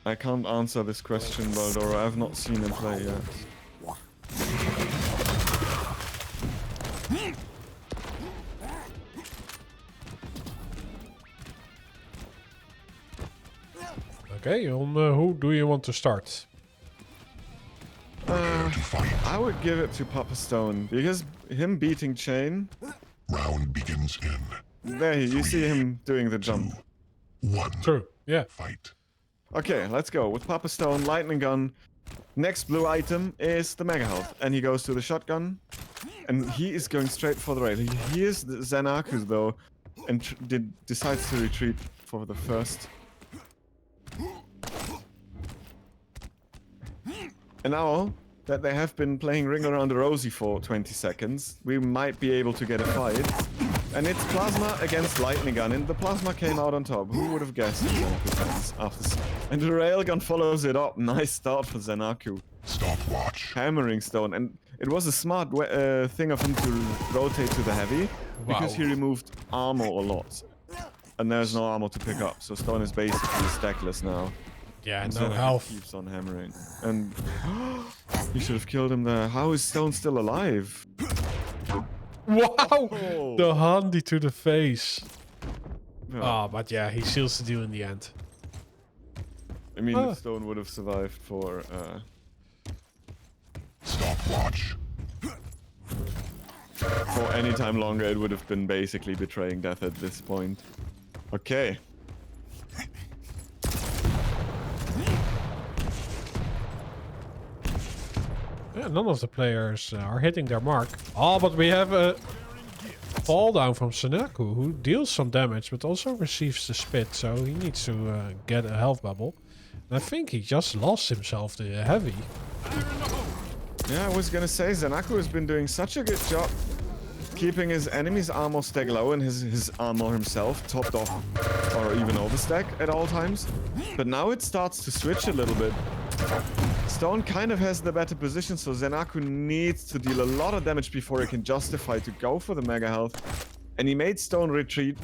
I can't answer this question, Baldor. I've not seen him play yet. Okay, on who do you want to start? I would give it to Papa Stone because him beating Chain. Round begins in There, you see him doing the jump. 1. True. Yeah. Fight. Okay, let's go with Papa Stone, lightning gun. Next blue item is the mega health, and he goes to the shotgun, and he is going straight for the rail. He hears the ZenAku though, and decides to retreat for the first. And now that they have been playing Ring Around the Rosie for 20 seconds, we might be able to get a fight. And it's Plasma against Lightning Gun, and the Plasma came out on top. Who would have guessed? And the Railgun follows it up. Nice start for ZenAku. Stopwatch. Hammering Stone, and it was a smart thing of him to rotate to the heavy, because he removed armor a lot. And there's no armor to pick up, so Stone is basically stackless now. Yeah, And no ZenAku health. keeps on hammering. And he should have killed him there. How is Stone still alive? Wow! Oh. The handy to the face. Yeah. Ah, but yeah, he seals the deal in the end. I mean, if Stone would have survived for Stopwatch. any time longer, it would have been basically betraying death at this point. Okay. Yeah, none of the players are hitting their mark. Oh, but we have a fall down from ZenAku, who deals some damage, but also receives the spit, so he needs to get a health bubble. And I think he just lost himself the heavy. Yeah, I was gonna say, ZenAku has been doing such a good job keeping his enemy's armor stack low and his armor himself topped off or even overstack at all times. But now it starts to switch a little bit. Stone kind of has the better position, so ZenAku needs to deal a lot of damage before he can justify to go for the mega health. And he made Stone retreat,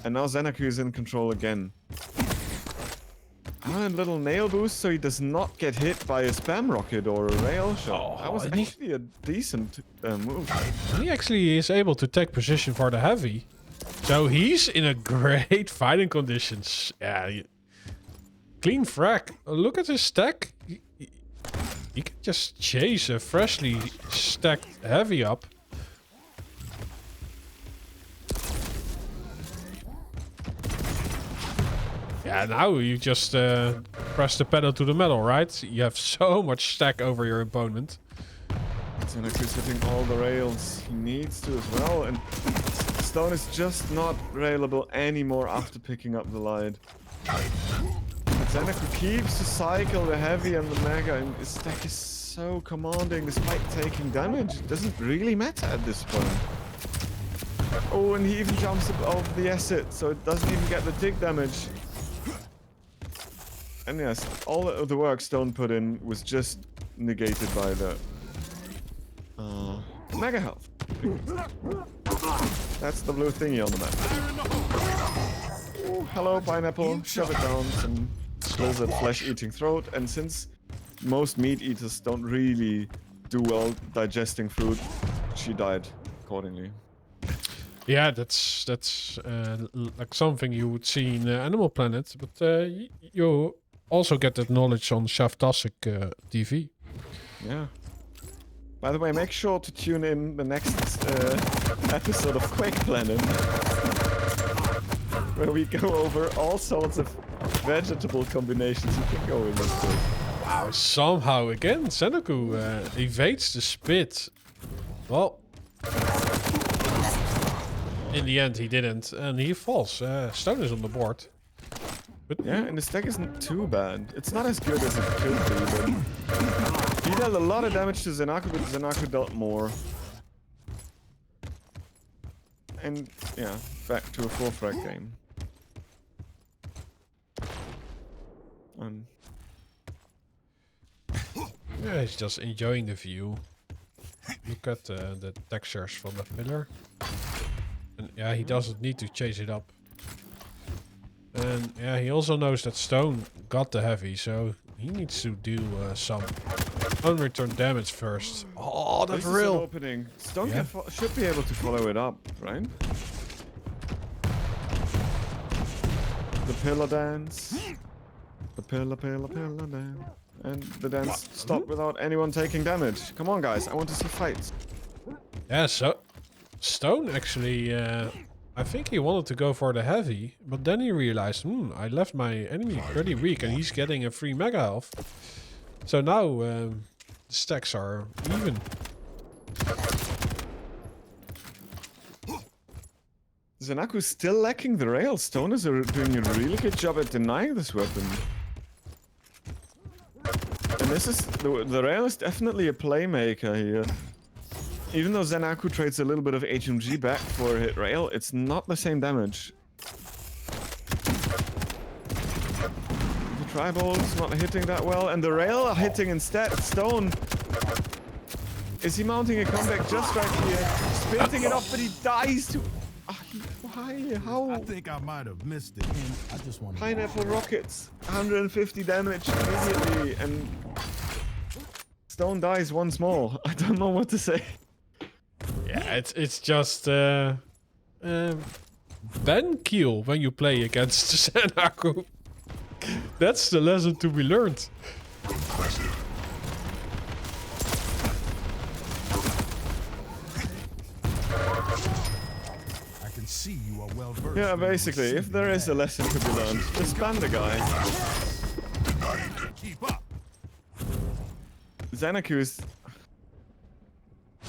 and now ZenAku is in control again. A little nail boost so he does not get hit by a spam rocket or a rail shot. That was actually a decent move. He actually is able to take position for the heavy. So he's in a great fighting conditions. Yeah, clean frag. Look at his stack. He can just chase a freshly stacked heavy up. Yeah, now you just press the pedal to the metal, right? You have so much stack over your opponent. ZenAku's hitting all the rails he needs to as well, and Stone is just not railable anymore after picking up the light. ZenAku keeps to cycle the heavy and the mega, and his stack is so commanding despite taking damage. It doesn't really matter at this point. Oh, and he even jumps up over the acid, so it doesn't even get the tick damage. And yes, all of the work Stone put in was just negated by the mega health. That's the blue thingy on the map. Ooh, hello, pineapple. Shove it down. Some blizzard flesh-eating throat. And since most meat eaters don't really do well digesting food, she died accordingly. Yeah, that's like something you would see in Animal Planet, but you also get that knowledge on Shaftastic TV. Yeah. By the way, make sure to tune in the next episode of Quake Planet, where we go over all sorts of vegetable combinations you can go in this game. Wow, somehow again, ZenAku evades the spit. Well, in the end he didn't, and he falls. Stone is on the board. But yeah, and the stack isn't too bad. It's not as good as it could be, but he dealt a lot of damage to ZenAku, but ZenAku dealt more. And yeah, back to a full frag game. yeah, he's just enjoying the view. Look at the textures from the pillar. And yeah, he doesn't need to chase it up. And yeah, he also knows that st0n got the heavy, so he needs to do some unreturned damage first. Oh, This that's is an real. opening. st0n Yeah. should be able to follow it up, right? The pillar dance. The pillar dance. And the dance stopped without anyone taking damage. Come on, guys. I want to see fights. Yeah, so st0n actually, I think he wanted to go for the heavy, but then he realized, I left my enemy pretty weak and he's getting a free mega health. So now the stacks are even. ZenAku's still lacking the rail. st0n is doing a really good job at denying this weapon. And this is the rail is definitely a playmaker here. Even though ZenAku trades a little bit of HMG back for hit rail, it's not the same damage. The tribal's not hitting that well, and the rail are hitting instead. st0n, is he mounting a comeback just right here? Sprinting it off, but he dies to... Why? How? I think I might have missed it. And I just want Pineapple rockets, 150 damage immediately, and st0n dies once more. I don't know what to say. Yeah, it's just ban kill when you play against ZenAku. That's the lesson to be learned. Impressive. I can see you are well versed. Yeah, basically, if there is a lesson to be learned, just ban the guy. Keep up. ZenAku is...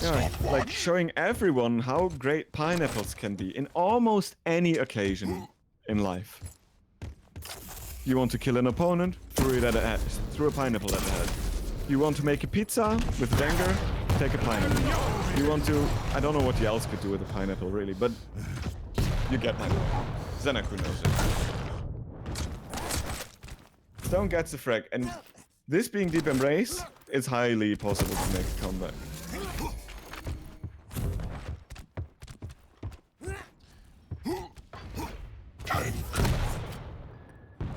Yeah, like showing everyone how great pineapples can be in almost any occasion in life. You want to kill an opponent? Throw it at the head. Throw a pineapple at the head. You want to make a pizza with Danger? Take a pineapple. You want to... I don't know what else could do with a pineapple, really, but... You get my point. ZenAku knows it. st0n gets a frag, and this being Deep Embrace, it's highly possible to make a comeback.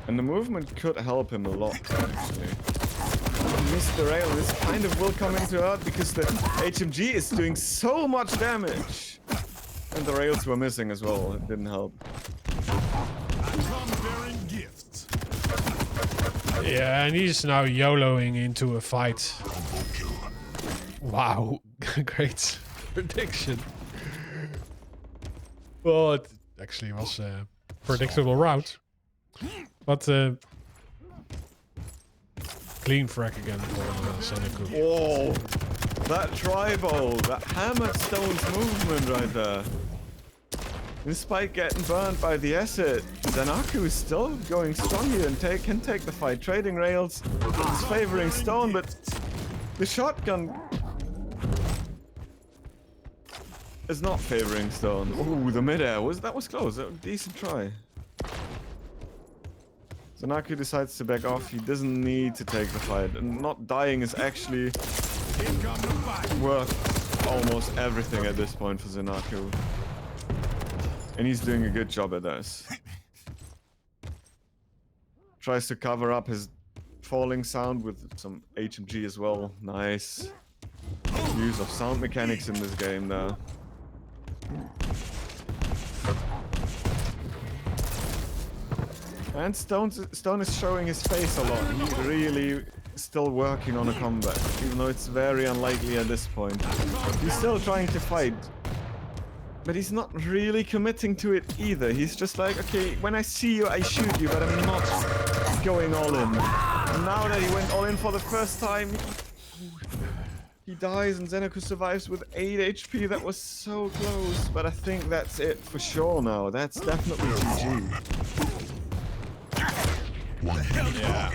And the movement could help him a lot, actually. He missed the rail, this kind of will come into hurt because the HMG is doing so much damage. And the rails were missing as well, it didn't help. I come bearing gifts. Yeah, and he's now YOLOing into a fight. Wow, great prediction. Well, it actually was a predictable route. But clean frag again for ZenAku. Oh, that tribal, that hammered st0n's movement right there. Despite getting burned by the acid, ZenAku is still going strong here and can take the fight. Trading rails is favoring st0n, but the shotgun is not favoring st0n. Ooh, the midair that was close. A decent try. ZenAku decides to back off. He doesn't need to take the fight, and not dying is actually worth almost everything at this point for ZenAku. And he's doing a good job at this. Tries to cover up his falling sound with some HMG as well. Nice use of sound mechanics in this game there. And st0n is showing his face a lot. He's really still working on a comeback, even though it's very unlikely at this point. He's still trying to fight, but he's not really committing to it either. He's just like, okay, when I see you, I shoot you, but I'm not going all in. And now that he went all in for the first time, he dies and ZenAku survives with 8 HP. That was so close, but I think that's it for sure now. That's definitely GG. Yeah.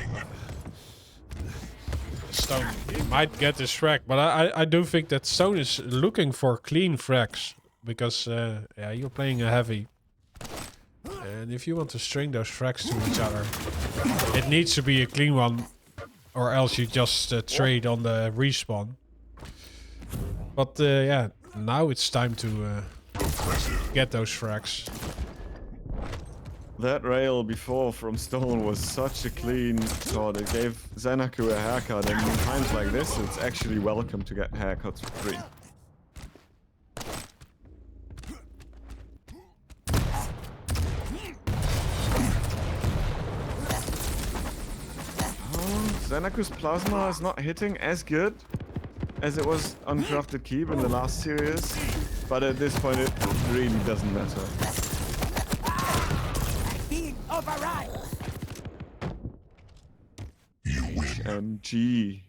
st0n might get this frag, but I do think that st0n is looking for clean frags. Because, yeah, you're playing a heavy. And if you want to string those frags to each other, it needs to be a clean one. Or else you just trade on the respawn. But, yeah, now it's time to get those frags. That rail before from Stone was such a clean shot. It gave ZenAku a haircut, and in times like this, it's actually welcome to get haircuts for free. ZenAku's plasma is not hitting as good as it was on Crafted Keep in the last series, but at this point it really doesn't matter. Being overrun. You win. HMG.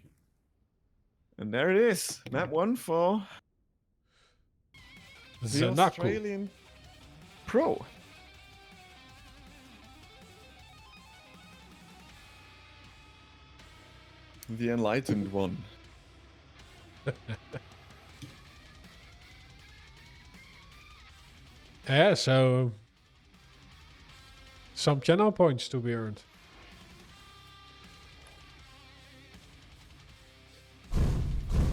And there it is. Map 1 for the ZenAku. Australian Pro. The enlightened one. Yeah, so some channel points to be earned.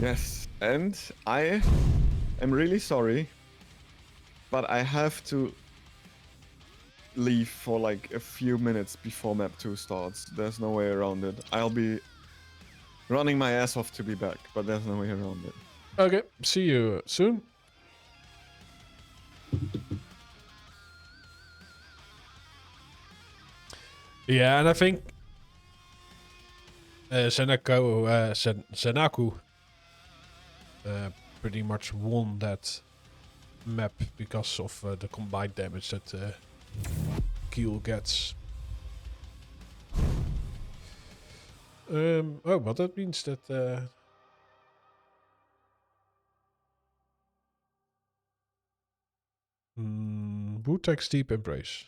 Yes, and I am really sorry, but I have to leave for like a few minutes before map 2 starts. There's no way around it. I'll be running my ass off to be back, but there's no way around it. Okay, see you soon. Yeah, and I think ZenAku pretty much won that map because of the combined damage that Keel gets. Oh, but that means that Wu takes Deep Embrace.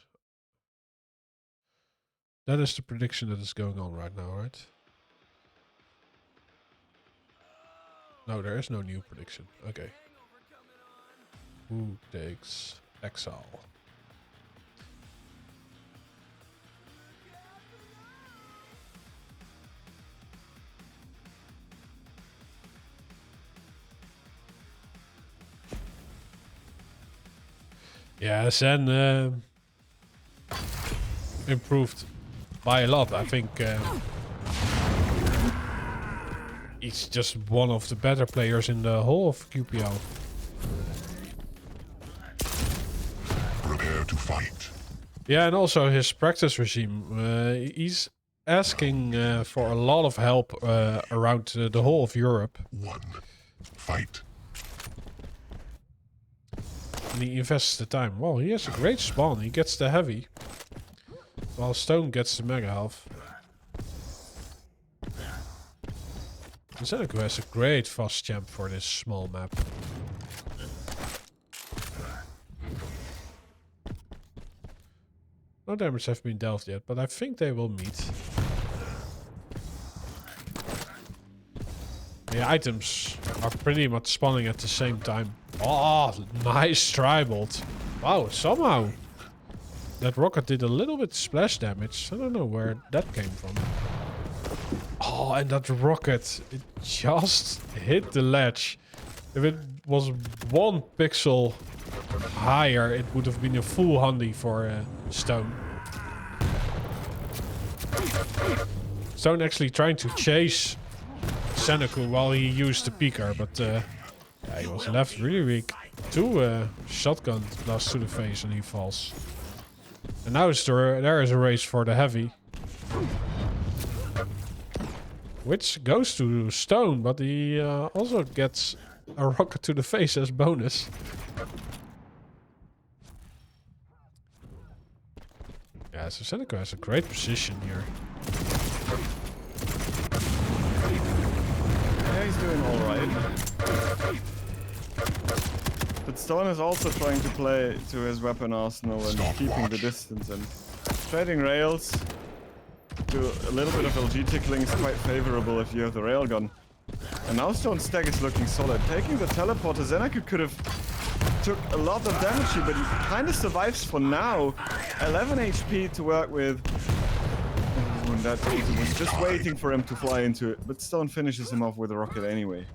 That is the prediction that is going on right now, right? No, there is no new prediction. Okay. Wu takes Exile. Yeah, Zen improved by a lot. I think he's just one of the better players in the whole of QPL. Prepare to fight. Yeah, and also his practice regime. He's asking for a lot of help around the whole of Europe. 1. Fight. And he invests the time. Well, he has a great spawn. He gets the heavy, while Stone gets the mega health. ZenAku has a great fast champ for this small map. No damage have been dealt yet, but I think they will meet. The items are pretty much spawning at the same time. Oh, nice tribolt. Wow, somehow that rocket did a little bit splash damage. I don't know where that came from. Oh, and that rocket, it just hit the ledge. If it was 1 pixel higher, it would have been a full handy for Stone. Stone actually trying to chase ZenAku while he used the peeker, but yeah, he was left really weak. 2 shotgun blasts to the face and he falls. And now there is a race for the heavy, which goes to Stone, but he also gets a rocket to the face as bonus. Yeah, so ZenAku has a great position here. Yeah, he's doing alright. But Stone is also trying to play to his weapon arsenal and keeping the distance, and trading rails to a little bit of LG tickling is quite favorable if you have the railgun. And now Stone's stack is looking solid. Taking the teleporter, ZenAku could have took a lot of damage here, but he kind of survives for now. 11 HP to work with. And that was just waiting for him to fly into it, but Stone finishes him off with a rocket anyway.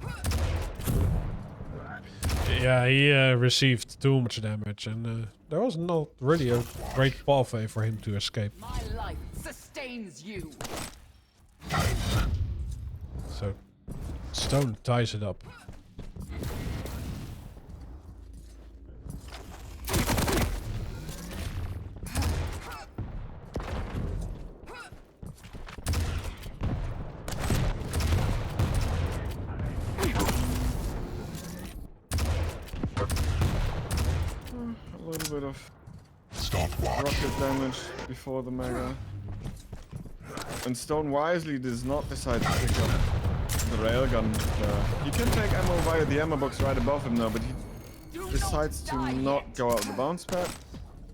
Yeah, he received too much damage, and there was not really a great pathway for him to escape. My life sustains you. So, st0n ties it up. A little bit of Stopwatch. rocket damage before the mega. And st0n wisely does not decide to pick up the railgun. He can take ammo via the ammo box right above him now, but he decides to not go out the bounce pad.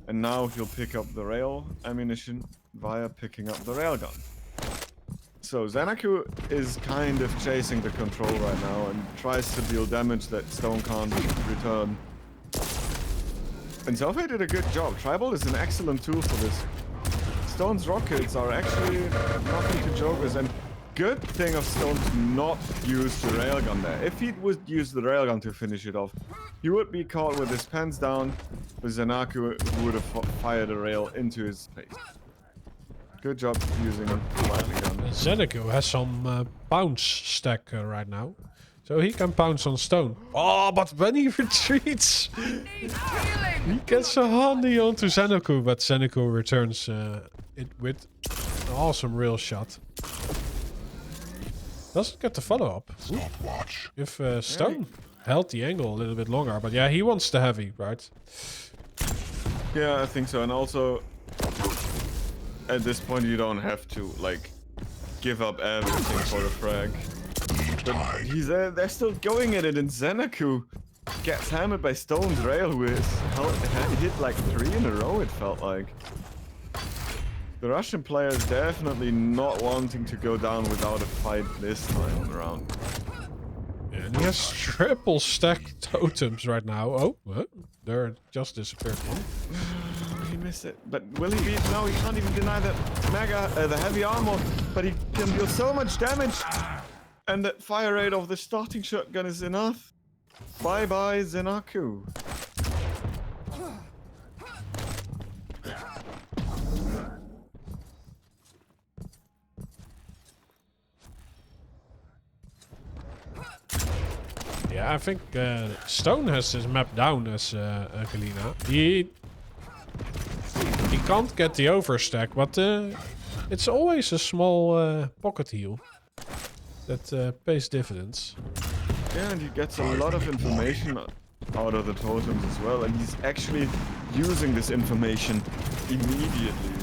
And now he'll pick up the rail ammunition via picking up the railgun. So ZenAku is kind of chasing the control right now and tries to deal damage that st0n can't return. And Zofe did a good job. Tribal is an excellent tool for this. st0n's rockets are actually nothing to joke with, and good thing of st0n to not use the railgun there. If he would use the railgun to finish it off, he would be caught with his pants down with ZenAku, who would have fired a rail into his face. Good job using a lightning gun. ZenAku has some bounce stack right now. So he can pounce on st0n. Oh, but when he retreats, he gets a handy onto ZenAku, but ZenAku returns it with an awesome rail shot. Doesn't get the follow-up. Stopwatch. If st0n held the angle a little bit longer, but yeah, he wants the heavy, right? Yeah, I think so. And also, at this point, you don't have to, like, give up everything for a frag. But he's they're still going at it, and ZenAku gets hammered by st0n's rail with hit like 3 in a row, it felt like. The Russian player is definitely not wanting to go down without a fight this time around. Yeah, and he has triple stack totems right now. Oh, what? There just disappeared one. He missed it. But will he beat? No, he can't even deny that the heavy armor, but he can deal so much damage. And the fire rate of the starting shotgun is enough. Bye-bye, ZenAku. Yeah, I think st0n has his map down as Angelina. He can't get the overstack, but it's always a small pocket heal that pays dividends. Yeah, and he gets a lot of information out of the totems as well, and he's actually using this information immediately,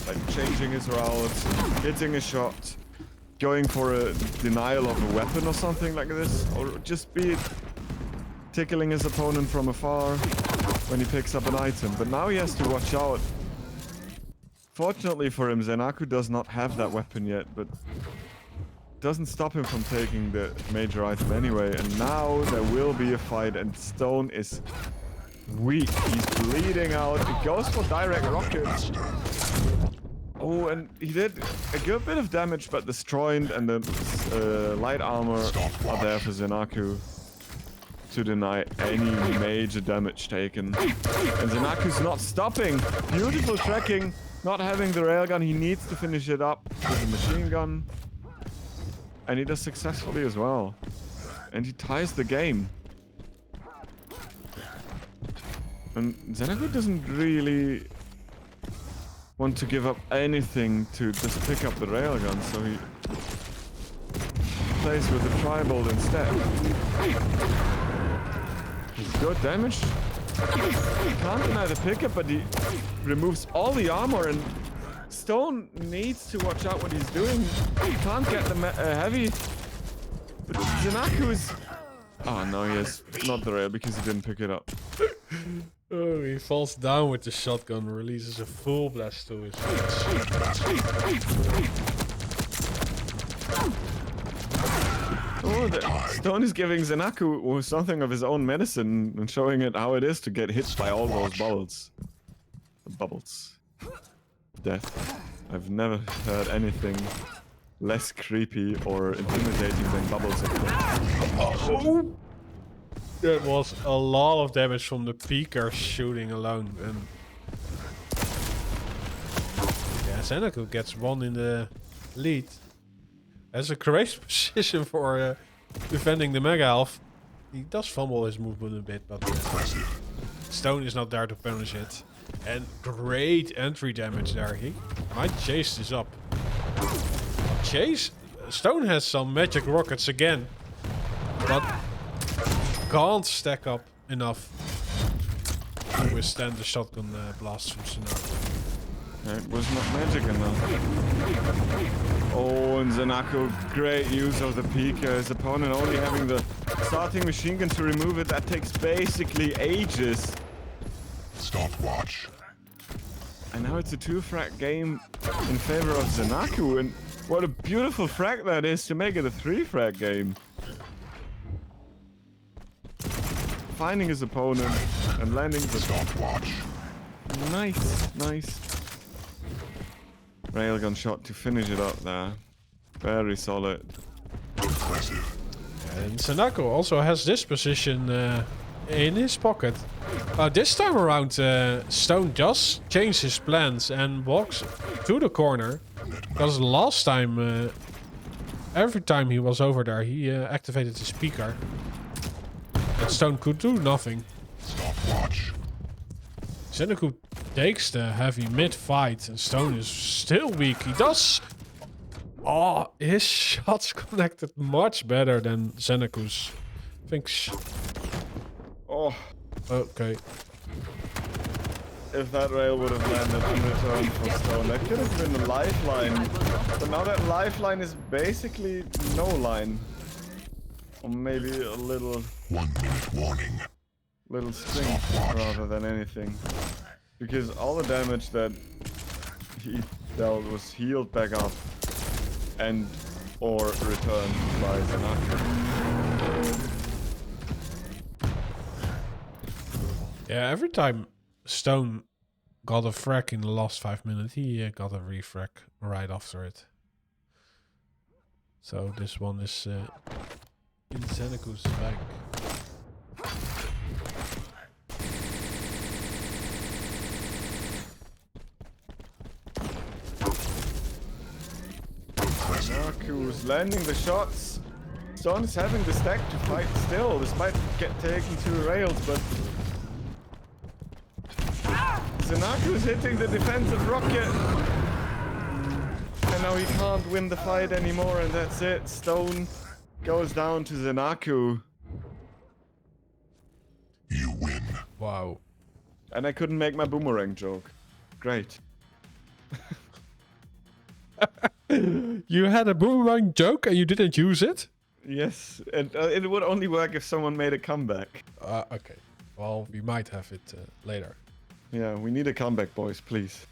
like changing his routes, hitting a shot, going for a denial of a weapon or something like this, or just be it tickling his opponent from afar when he picks up an item. But now he has to watch out. Fortunately for him, ZenAku does not have that weapon yet, but doesn't stop him from taking the major item anyway. And now there will be a fight, and st0n is weak. He's bleeding out. He goes for direct rockets. Oh, and he did a good bit of damage, but the st0n and the light armor are there for ZenAku to deny any major damage taken. And ZenAku's not stopping. Beautiful tracking. Not having the railgun, he needs to finish it up with a machine gun. And he does successfully as well. And he ties the game. And ZenAku doesn't really want to give up anything to just pick up the railgun, so he plays with the tribal instead. Good damage. He can't deny the pickup, but he removes all the armor, and st0n needs to watch out what he's doing. He can't get the heavy. But ZenAku is... Oh no, he has not the rail because he didn't pick it up. Oh, he falls down with the shotgun, releases a full blast to his face. Oh, st0n is giving ZenAku something of his own medicine and showing it how it is to get hit by all those bubbles. The bubbles. Death. I've never heard anything less creepy or intimidating than bubbles. That was a lot of damage from the peeker shooting alone. And yeah, ZenAku gets one in the lead. That's a great position for defending the Mega Elf. He does fumble his movement a bit, but st0n is not there to punish it. And great entry damage there. He might chase this up. st0n has some magic rockets again, but can't stack up enough to withstand the shotgun blast from ZenAku. It was not magic enough. Oh, and ZenAku, great use of the peeker. His opponent only having the starting machine gun to remove it. That takes basically ages. Stopwatch. And now it's a 2-frag game in favor of ZenAku. And what a beautiful frag that is to make it a 3-frag game. Finding his opponent and landing the Stopwatch. nice, nice railgun shot to finish it up there. Very solid. Impressive. And ZenAku also has this position in his pocket. This time around, st0n just changed his plans and walks to the corner. Because last time, every time he was over there, he activated his speaker. But st0n could do nothing. Stopwatch. ZenAku takes the heavy mid fight, and st0n is still weak. He does. Oh, his shots connected much better than ZenAku's. I think. Oh, Okay. if that rail would have landed in return for st0n, that could have been a lifeline. But now that lifeline is basically no line. Or maybe a little 1 minute warning. string rather than anything. Because all the damage that he dealt was healed back up and or returned by ZenAku. Yeah, every time st0n got a frag in the last 5 minutes, he got a refrag right after it. So this one is in ZenAku's bag. ZenAku's landing the shots. st0n is having the stack to fight still, despite taking 2 rails, but ZenAku is hitting the defensive rocket. And now he can't win the fight anymore, and that's it. st0n goes down to ZenAku. You win. Wow. And I couldn't make my boomerang joke. Great. You had a boomerang joke and you didn't use it? Yes, and it would only work if someone made a comeback. Okay. Well, we might have it later. Yeah, we need a comeback, boys, please.